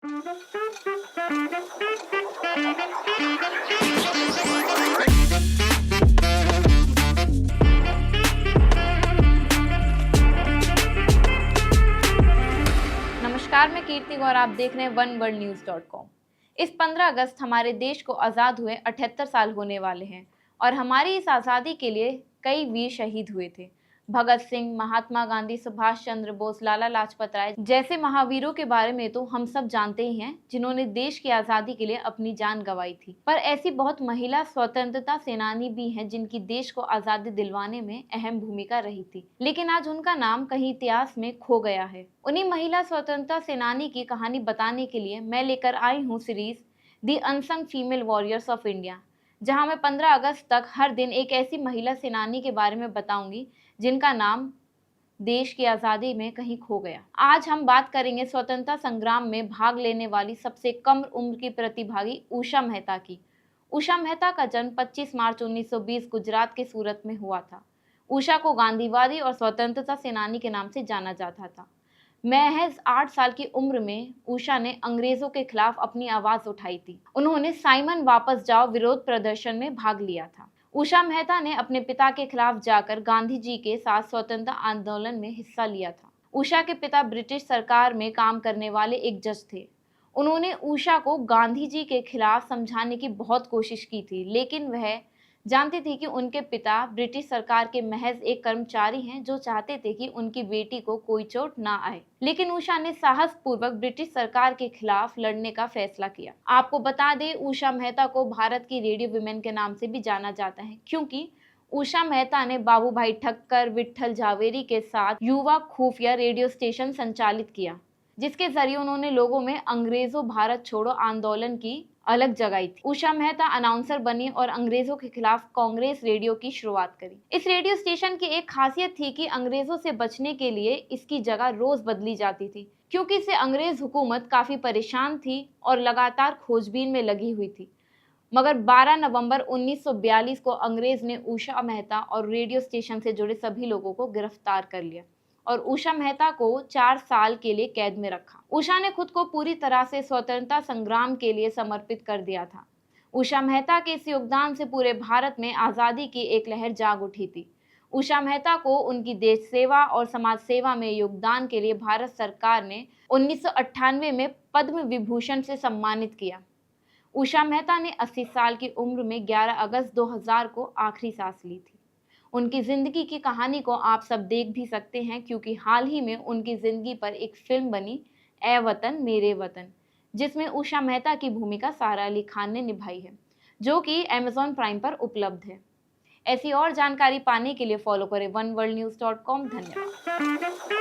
नमस्कार, मैं कीर्ति और आप देख रहे हैं oneworldnews.com। इस 15 अगस्त हमारे देश को आज़ाद हुए 78 साल होने वाले हैं और हमारी इस आज़ादी के लिए कई वीर शहीद हुए थे। भगत सिंह, महात्मा गांधी, सुभाष चंद्र बोस, लाला लाजपत राय जैसे महावीरों के बारे में तो हम सब जानते ही हैं, जिन्होंने देश की आज़ादी के लिए अपनी जान गंवाई थी। पर ऐसी बहुत महिला स्वतंत्रता सेनानी भी हैं जिनकी देश को आज़ादी दिलवाने में अहम भूमिका रही थी, लेकिन आज उनका नाम कहीं इतिहास में खो गया है। उन्हीं महिला स्वतंत्रता सेनानी की कहानी बताने के लिए मैं लेकर आई हूँ series the unsung female warriors of India, जहां मैं 15 अगस्त तक हर दिन एक ऐसी महिला सेनानी के बारे में बताऊंगी जिनका नाम देश की आज़ादी में कहीं खो गया। आज हम बात करेंगे स्वतंत्रता संग्राम में भाग लेने वाली सबसे कम उम्र की प्रतिभागी उषा मेहता की। उषा मेहता का जन्म 25 मार्च 1920 गुजरात के सूरत में हुआ था। उषा को गांधीवादी और स्वतंत्रता सेनानी के नाम से जाना जाता था। महज 8 साल की उम्र में उषा ने अंग्रेजों के खिलाफ अपनी आवाज उठाई थी। उन्होंने साइमन वापस जाओ विरोध प्रदर्शन में भाग लिया था। उषा मेहता ने अपने पिता के खिलाफ जाकर गांधी जी के साथ स्वतंत्रता आंदोलन में हिस्सा लिया था। उषा के पिता ब्रिटिश सरकार में काम करने वाले एक जज थे। उन्होंने उषा को गांधी जी के खिलाफ समझाने की बहुत कोशिश की थी, लेकिन वह जानती थी कि उनके पिता ब्रिटिश सरकार के महज एक कर्मचारी हैं जो चाहते थे कि उनकी बेटी को कोई चोट ना आए। लेकिन उषा ने साहस पूर्वक ब्रिटिश सरकार के खिलाफ लड़ने का फैसला किया। आपको बता दें, उषा मेहता को भारत की रेडियो विमेन के नाम से भी जाना जाता है, क्योंकि उषा मेहता ने बाबू भाई ठक्कर, विट्ठल झावेरी के साथ युवा खुफिया रेडियो स्टेशन संचालित किया, जिसके जरिए उन्होंने लोगों में अंग्रेजों भारत छोड़ो आंदोलन की अलग जगाई थी। उषा मेहता अनाउंसर बनी और अंग्रेजों के खिलाफ कांग्रेस रेडियो की शुरुआत करी। इस रेडियो स्टेशन की एक खासियत थी कि अंग्रेजों से बचने के लिए इसकी जगह रोज बदली जाती थी, क्योंकि इससे अंग्रेज हुकूमत काफी परेशान थी और लगातार खोजबीन में लगी हुई थी। मगर 12 नवंबर 1942 को अंग्रेज ने उषा मेहता और रेडियो स्टेशन से जुड़े सभी लोगों को गिरफ्तार कर लिया और उषा मेहता को 4 साल के लिए कैद में रखा। उषा ने खुद को पूरी तरह से स्वतंत्रता संग्राम के लिए समर्पित कर दिया था। उषा मेहता के इस योगदान से पूरे भारत में आज़ादी की एक लहर जाग उठी थी। उषा मेहता को उनकी देश सेवा और समाज सेवा में योगदान के लिए भारत सरकार ने 1998 में पद्म विभूषण से सम्मानित किया। उषा मेहता ने 80 साल की उम्र में 11 अगस्त 2000 को आखिरी सांस ली थी। उनकी जिंदगी की कहानी को आप सब देख भी सकते हैं, क्योंकि हाल ही में उनकी जिंदगी पर एक फिल्म बनी, ए वतन मेरे वतन, जिसमें उषा मेहता की भूमिका सारा अली खान ने निभाई है, जो कि Amazon प्राइम पर उपलब्ध है। ऐसी और जानकारी पाने के लिए फॉलो करें oneworldnews.com। धन्यवाद।